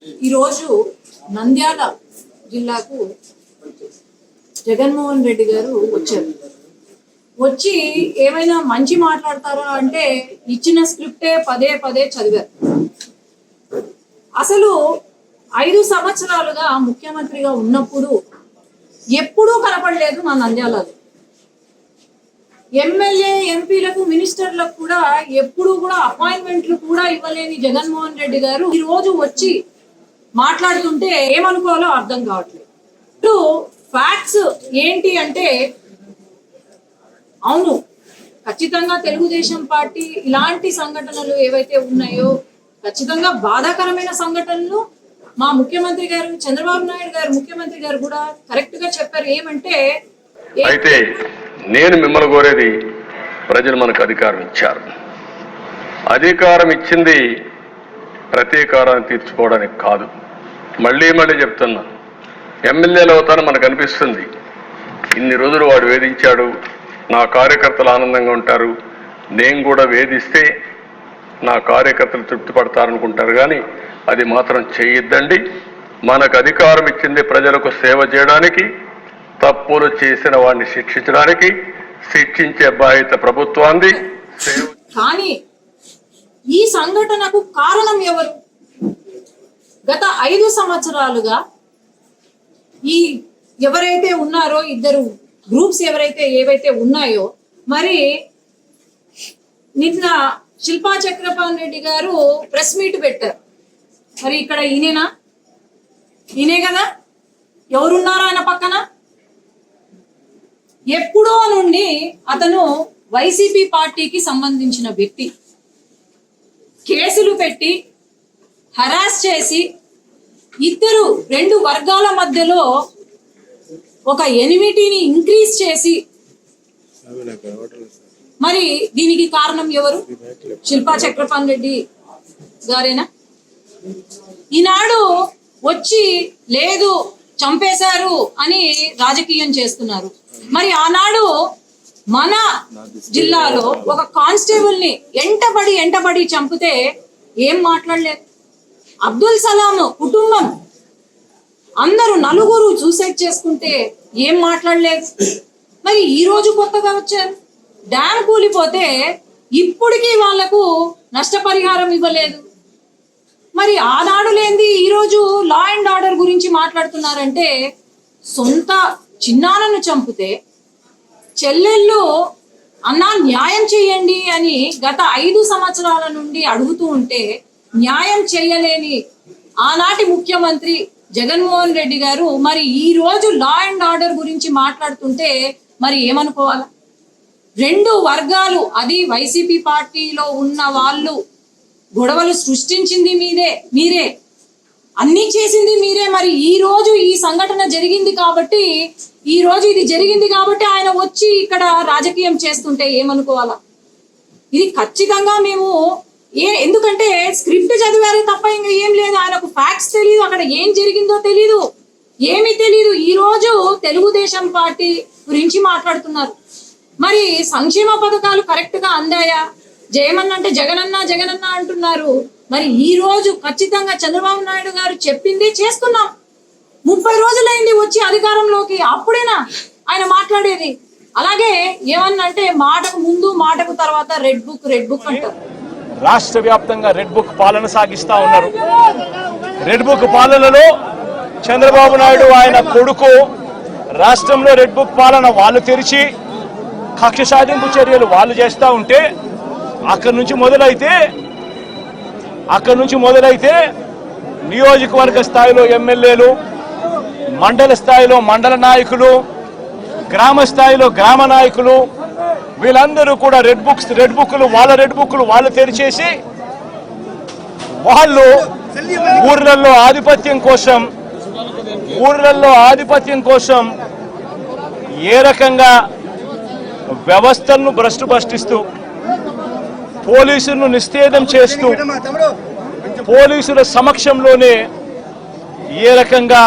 ఈరోజు నంద్యాల జిల్లాకు జగన్మోహన్ రెడ్డి గారు వచ్చారు. వచ్చి ఏమైనా మంచి మాట్లాడతారా అంటే ఇచ్చిన స్క్రిప్టే పదే పదే చదివారు. అసలు 5 సంవత్సరాలుగా ముఖ్యమంత్రిగా ఉన్నప్పుడు ఎప్పుడూ కనపడలేదు మా నంద్యాలలో. ఎమ్మెల్యే ఎంపీలకు మినిస్టర్లకు కూడా ఎప్పుడు కూడా అపాయింట్మెంట్లు కూడా ఇవ్వలేని జగన్మోహన్ రెడ్డి గారు ఈ రోజు వచ్చి మాట్లాడుతుంటే ఏమనుకోవాలో అర్థం కావట్లేదు. ఇప్పుడు ఫ్యాక్ట్స్ ఏంటి అంటే, అవును ఖచ్చితంగా తెలుగుదేశం పార్టీ ఇలాంటి సంఘటనలు ఏవైతే ఉన్నాయో ఖచ్చితంగా బాధాకరమైన సంఘటనలు మా ముఖ్యమంత్రి గారు చంద్రబాబు నాయుడు గారు ముఖ్యమంత్రి గారు కూడా కరెక్ట్ గా చెప్పారు. ఏమంటే అయితే నేను మిమ్మల్ని కోరేది, ప్రజలు మనకు అధికారం ఇచ్చారు. అధికారం ఇచ్చింది ప్రతీకారాన్ని తీర్చుకోవడానికి కాదు. మళ్ళీ చెప్తున్నా, ఎమ్మెల్యేలు అవుతాను మనకు అనిపిస్తుంది. ఇన్ని రోజులు వాడు వేధించాడు, నా కార్యకర్తలు ఆనందంగా ఉంటారు, నేను కూడా వేధిస్తే నా కార్యకర్తలు తృప్తి పడతారనుకుంటారు. కానీ అది మాత్రం చేయొద్దండి. మనకు అధికారం ఇచ్చింది ప్రజలకు సేవ చేయడానికి, తప్పులు చేసిన వాడిని శిక్షించడానికి. శిక్షించే బాధ్యత ప్రభుత్వాన్ని. కానీ ఈ సంఘటనకు కారణం ఎవరు? గత 5 సంవత్సరాలుగా ఈ ఎవరైతే ఉన్నారో ఇద్దరు గ్రూప్స్ ఏవైతే ఉన్నాయో, మరి నిన్న శిల్పా చక్రపాణి రెడ్డి గారు ప్రెస్ మీట్ పెట్టారు. మరి ఇక్కడ ఈయనే కదా, ఎవరున్నారు ఆయన పక్కన? ఎప్పుడో నుండి అతను వైసీపీ పార్టీకి సంబంధించిన వ్యక్తి. కేసులు పెట్టి హరాస్ చేసి రెండు వర్గాల మధ్యలో ఒక ఎనిమిటీని ఇంక్రీజ్ చేసి, మరి దీనికి కారణం ఎవరు? శిల్పా చక్రపాణి రెడ్డి గారేనా? ఈనాడు వచ్చి లేదు చంపేశారు అని రాజకీయం చేస్తున్నారు. మరి ఆనాడు మన జిల్లాలో ఒక కానిస్టేబుల్ ని ఎంటబడి చంపితే ఏం మాట్లాడలేదు. అబ్దుల్ సలాం కుటుంబం అందరూ నలుగురు సూసైడ్ చేసుకుంటే ఏం మాట్లాడలేదు. మరి ఈ రోజు కొత్తగా వచ్చారు, డ్యామ్ కూలిపోతే ఇప్పటికీ వాళ్లకు నష్టపరిహారం ఇవ్వలేదు. మరి ఆనాడు లేనిది ఈరోజు లా అండ్ ఆర్డర్ గురించి మాట్లాడుతున్నారంటే, సొంత చిన్నాన్నను చంపితే చెల్లెళ్ళు అన్నా న్యాయం చేయండి అని గత 5 సంవత్సరాల నుండి అడుగుతూ ఉంటే న్యాయం చేయలేని ఆనాటి ముఖ్యమంత్రి జగన్మోహన్ రెడ్డి గారు మరి ఈ రోజు లా అండ్ ఆర్డర్ గురించి మాట్లాడుతుంటే మరి ఏమనుకోవాలా? 2 వర్గాలు, అది వైసీపీ పార్టీలో ఉన్న వాళ్ళు గొడవలు సృష్టించింది మీరే, అన్ని చేసింది మీరే. మరి ఈ రోజు ఈ సంఘటన జరిగింది కాబట్టి, ఇది జరిగింది కాబట్టి ఆయన వచ్చి ఇక్కడ రాజకీయం చేస్తుంటే ఏమనుకోవాలా? ఇది ఖచ్చితంగా మేము ఎందుకంటే స్క్రిప్ట్ చదివారే తప్ప ఇంకా ఏం లేదు. ఆయనకు ఫ్యాక్ట్స్ తెలియదు, అక్కడ ఏం జరిగిందో తెలీదు, ఏమీ తెలీదు. ఈ రోజు తెలుగుదేశం పార్టీ గురించి మాట్లాడుతున్నారు. మరి సంక్షేమ పథకాలు కరెక్ట్ గా అందాయా? జయమన్నంటే జగనన్న అంటున్నారు. మరి ఈ రోజు ఖచ్చితంగా చంద్రబాబు నాయుడు గారు చెప్పింది చేస్తున్నాం. 30 రోజులైంది వచ్చి అధికారంలోకి, అప్పుడేనా ఆయన మాట్లాడేది? అలాగే ఏమన్నంటే మాటకు ముందు మాటకు తర్వాత రెడ్ బుక్ అంటారు. రాష్ట్ర వ్యాప్తంగా రెడ్ బుక్ పాలన సాగిస్తా ఉన్నారు. రెడ్ బుక్ పాలనలో చంద్రబాబు నాయుడు ఆయన కొడుకు రాష్ట్రంలో రెడ్ బుక్ పాలన వాళ్ళు తెరిచి కక్ష సాధింపు చర్యలు వాళ్ళు చేస్తూ ఉంటే, అక్కడి నుంచి మొదలైతే నియోజకవర్గ స్థాయిలో ఎమ్మెల్యేలు, మండల స్థాయిలో మండల నాయకులు, గ్రామ స్థాయిలో గ్రామ నాయకులు, వీళ్ళందరూ కూడా రెడ్ బుక్లు వాళ్ళు తెరిచేసి వాళ్ళు ఊర్లలో ఆధిపత్యం కోసం ఏ రకంగా వ్యవస్థలను భ్రష్టిస్తూ, పోలీసులను నిస్తేదం చేస్తూ, పోలీసుల సమక్షంలోనే ఏ రకంగా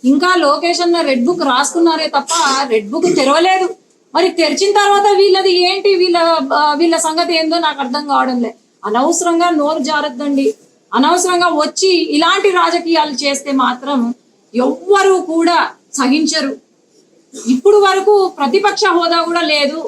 ఇంకా లోకేష్ అన్న రెడ్ బుక్ రాసుకున్నారే తప్ప రెడ్ బుక్ తెరవలేదు. మరి తెరిచిన తర్వాత వీళ్ళది ఏంటి, వీళ్ళ సంగతి ఏందో నాకు అర్థం కావడం లేదు. అనవసరంగా నోరు జారద్దండి. అనవసరంగా వచ్చి ఇలాంటి రాజకీయాలు చేస్తే మాత్రం ఎవ్వరూ కూడా సహించరు. ఇప్పుడు వరకు ప్రతిపక్ష హోదా కూడా లేదు.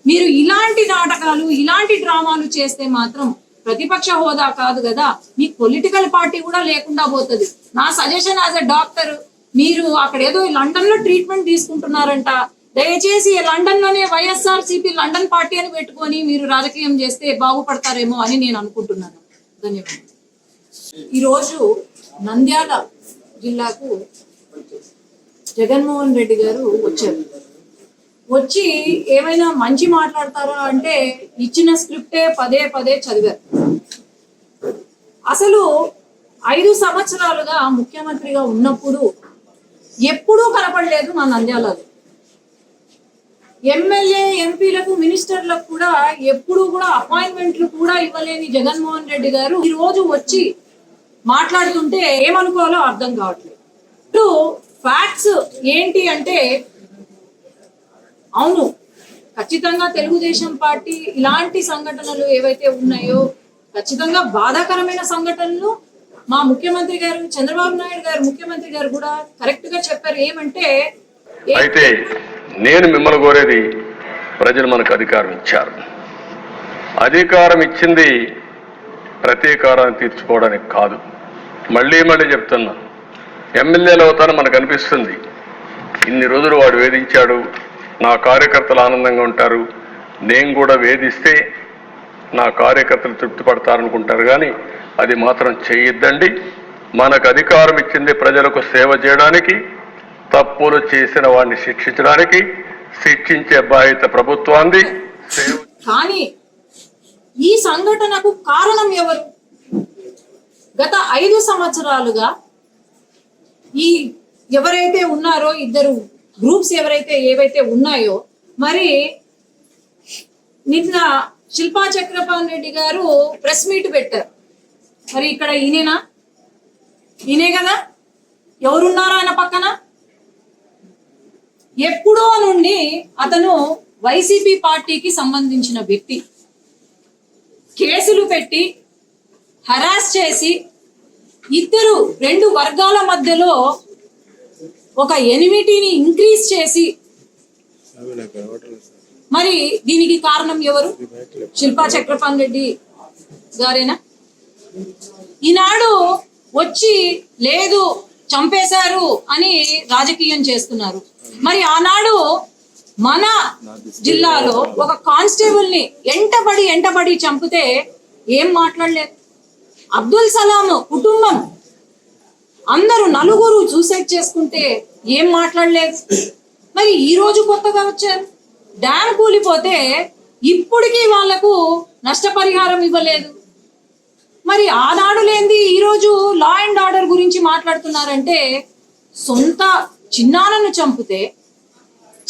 మీరు ఇలాంటి నాటకాలు ఇలాంటి డ్రామాలు చేస్తే మాత్రం ప్రతిపక్ష హోదా కాదు కదా, మీ పొలిటికల్ పార్టీ కూడా లేకుండా పోతుంది. నా సజెషన్ యాజ్ ఎ డాక్టర్, మీరు అక్కడ ఏదో లండన్ లో ట్రీట్మెంట్ తీసుకుంటున్నారంట, దయచేసి లండన్ లోనే వైఎస్ఆర్సీపీ లండన్ పార్టీ అని పెట్టుకొని మీరు రాజకీయం చేస్తే బాగుపడతారేమో అని నేను అనుకుంటున్నాను. ధన్యవాదాలు. ఈరోజు నంద్యాల జిల్లాకు జగన్మోహన్ రెడ్డి గారు వచ్చారు. వచ్చి ఏమైనా మంచి మాట్లాడతారా అంటే ఇచ్చిన స్క్రిప్టే పదే పదే చదివారు. అసలు 5 సంవత్సరాలుగా ముఖ్యమంత్రిగా ఉన్నప్పుడు ఎప్పుడూ కనపడలేదు మా నంద్యాలలో. ఎమ్మెల్యే ఎంపీలకు మినిస్టర్లకు కూడా ఎప్పుడు కూడా అపాయింట్మెంట్లు కూడా ఇవ్వలేని జగన్మోహన్ రెడ్డి గారు ఈ రోజు వచ్చి మాట్లాడుతుంటే ఏమనుకోవాలో అర్థం కావట్లేదు. ఇప్పుడు ఫ్యాక్ట్స్ ఏంటి అంటే, అవును ఖచ్చితంగా తెలుగుదేశం పార్టీ ఇలాంటి సంఘటనలు ఏవైతే ఉన్నాయో ఖచ్చితంగా బాధాకరమైన సంఘటనలు మా ముఖ్యమంత్రి గారు చంద్రబాబు నాయుడు గారు ముఖ్యమంత్రి గారు కూడా కరెక్ట్ గా చెప్పారు. ఏమంటే అయితే నేను మిమ్మల్ని కోరేది, ప్రజలు మనకు అధికారం ఇచ్చారు. అధికారం ఇచ్చింది ప్రతీకారాన్ని తీర్చుకోవడానికి కాదు. మళ్ళీ మళ్ళీ చెప్తున్నా, ఎమ్మెల్యేలు అవుతానని మనకు అనిపిస్తుంది. ఇన్ని రోజులు వాడు వేధించాడు, నా కార్యకర్తలు ఆనందంగా ఉంటారు, నేను కూడా వేధిస్తే నా కార్యకర్తలు తృప్తి పడతారనుకుంటారు. కానీ అది మాత్రం చేయొద్దండి. మనకు అధికారం ఇచ్చింది ప్రజలకు సేవ చేయడానికి, తప్పులు చేసిన వాడిని శిక్షించడానికి, శిక్షించే బాధ్యత ప్రభుత్వాన్ని. కానీ ఈ సంఘటనకు కారణం ఎవరు? గత 5 సంవత్సరాలుగా ఈ ఎవరైతే ఉన్నారో ఇద్దరు గ్రూప్స్ ఏవైతే ఉన్నాయో, మరి నిన్న శిల్పా చక్రపాణి రెడ్డి గారు ప్రెస్ మీట్ పెట్టారు. మరి ఇక్కడ ఈయనే కదా, ఎవరున్నారో ఆయన పక్కన? ఎప్పుడో నుండి అతను వైసీపీ పార్టీకి సంబంధించిన వ్యక్తి. కేసులు పెట్టి హరాస్ చేసి ఇద్దరు 2 వర్గాల మధ్యలో ఒక ఎనిమిటీని ఇంక్రీజ్ చేసి, మరి దీనికి కారణం ఎవరు? శిల్పా చక్రపాణి రెడ్డి గారేనా? ఈనాడు వచ్చి లేదు చంపేశారు అని రాజకీయం చేస్తున్నారు. మరి ఆనాడు మన జిల్లాలో ఒక కానిస్టేబుల్ ని ఎంటబడి చంపితే ఏం మాట్లాడలేదు. అబ్దుల్ సలాం కుటుంబం అందరూ 4 సూసైడ్ చేసుకుంటే ఏం మాట్లాడలేదు. మరి ఈ రోజు కొత్తగా వచ్చారు, డ్యామ్ కూలిపోతే ఇప్పటికీ వాళ్లకు నష్టపరిహారం ఇవ్వలేదు. మరి ఆనాడు లేనిది ఈ రోజు లా అండ్ ఆర్డర్ గురించి మాట్లాడుతున్నారంటే, సొంత చిన్నాన్నను చంపితే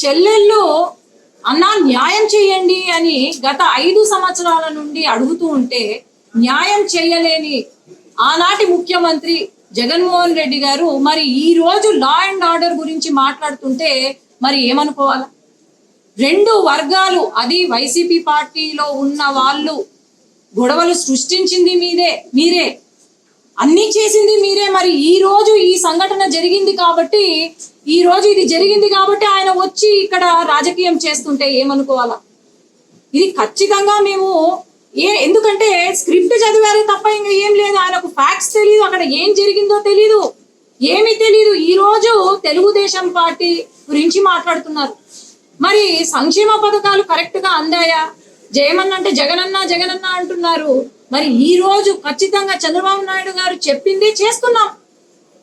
చెల్లెళ్ళు అన్నా న్యాయం చేయండి అని గత 5 సంవత్సరాల నుండి అడుగుతూ ఉంటే న్యాయం చేయలేని ఆనాటి ముఖ్యమంత్రి జగన్మోహన్ రెడ్డి గారు మరి ఈ రోజు లా అండ్ ఆర్డర్ గురించి మాట్లాడుతుంటే మరి ఏమనుకోవాలా? 2 వర్గాలు, అది వైసీపీ పార్టీలో ఉన్న వాళ్ళు గొడవలు సృష్టించింది మీరే, అన్ని చేసింది మీరే. మరి ఈ రోజు ఈ సంఘటన జరిగింది కాబట్టి, ఈ రోజు ఇది జరిగింది కాబట్టి ఆయన వచ్చి ఇక్కడ రాజకీయం చేస్తుంటే ఏమనుకోవాలా? ఇది ఖచ్చితంగా మేము ఎందుకంటే స్క్రిప్ట్ చదివారే తప్ప ఇంకా ఏం లేదు. ఆయనకు ఫ్యాక్ట్స్ తెలియదు, అక్కడ ఏం జరిగిందో తెలీదు, ఏమీ తెలీదు. ఈ రోజు తెలుగుదేశం పార్టీ గురించి మాట్లాడుతున్నారు. మరి సంక్షేమ పథకాలు కరెక్ట్ గా అందాయా? జయమన్న అంటే జగనన్న అంటున్నారు. మరి ఈ రోజు ఖచ్చితంగా చంద్రబాబు నాయుడు గారు చెప్పింది చేస్తున్నాం.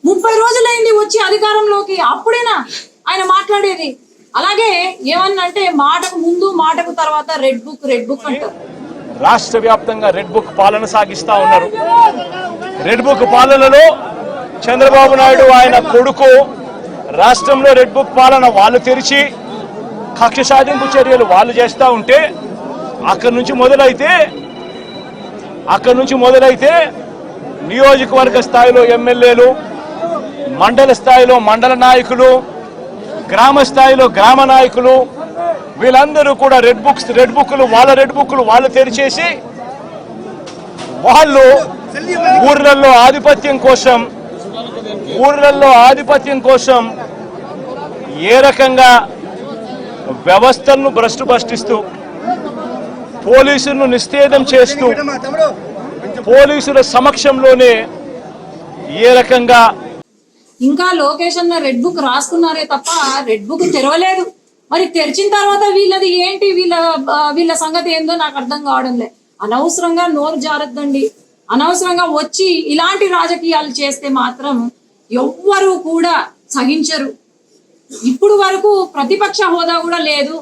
30 రోజులైంది వచ్చి అధికారంలోకి, అప్పుడేనా ఆయన మాట్లాడేది? అలాగే ఏమన్నంటే మాటకు ముందు మాటకు తర్వాత రెడ్ బుక్ అంటారు. రాష్ట్ర వ్యాప్తంగా రెడ్ బుక్ పాలన సాగిస్తా ఉన్నారు. రెడ్ బుక్ పాలనలో చంద్రబాబు నాయుడు ఆయన కొడుకు రాష్ట్రంలో రెడ్ బుక్ పాలన వాళ్ళు తెరిచి కక్ష సాధింపు చర్యలు వాళ్ళు చేస్తూ ఉంటే, అక్కడి నుంచి మొదలైతే నియోజకవర్గ స్థాయిలో ఎమ్మెల్యేలు, మండల స్థాయిలో మండల నాయకులు, గ్రామ స్థాయిలో గ్రామ నాయకులు, వీళ్ళందరూ కూడా రెడ్ బుక్లు వాళ్ళు తెరిచేసి వాళ్ళు ఊర్లలో ఆధిపత్యం కోసం ఏ రకంగా వ్యవస్థలను భ్రష్టుపట్టిస్తూ పోలీసులను నిస్తేదం చేస్తూ పోలీసుల సమక్షంలోనే ఏ రకంగా ఇంకా లోకేష్ అన్న రెడ్ బుక్ రాసుకున్నారే తప్ప రెడ్ బుక్ తెరవలేదు. మరి తెరిచిన తర్వాత వీళ్ళది ఏంటి, వీళ్ళ సంగతి ఏందో నాకు అర్థం కావడం లే. అనవసరంగా నోరు జారద్దండి. అనవసరంగా వచ్చి ఇలాంటి రాజకీయాలు చేస్తే మాత్రం ఎవ్వరూ కూడా సహించరు. ఇప్పుడు వరకు ప్రతిపక్ష హోదా కూడా లేదు.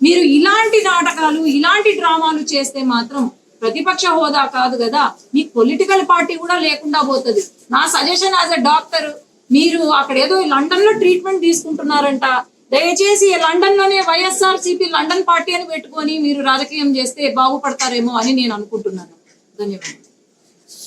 మీరు ఇలాంటి నాటకాలు, ఇలాంటి డ్రామాలు చేస్తే మాత్రం ప్రతిపక్ష హోదా కాదు కదా, మీ పొలిటికల్ పార్టీ కూడా లేకుండా పోతుంది. నా సజెషన్ యాజ్ ఎ డాక్టర్, మీరు అక్కడ ఏదో లండన్ లో ట్రీట్మెంట్ తీసుకుంటున్నారంట, దయచేసి లండన్ లోనే వైఎస్ఆర్సీపీ లండన్ పార్టీ అని పెట్టుకొని మీరు రాజకీయం చేస్తే బాగుపడతారేమో అని నేను అనుకుంటున్నాను. ధన్యవాదాలు.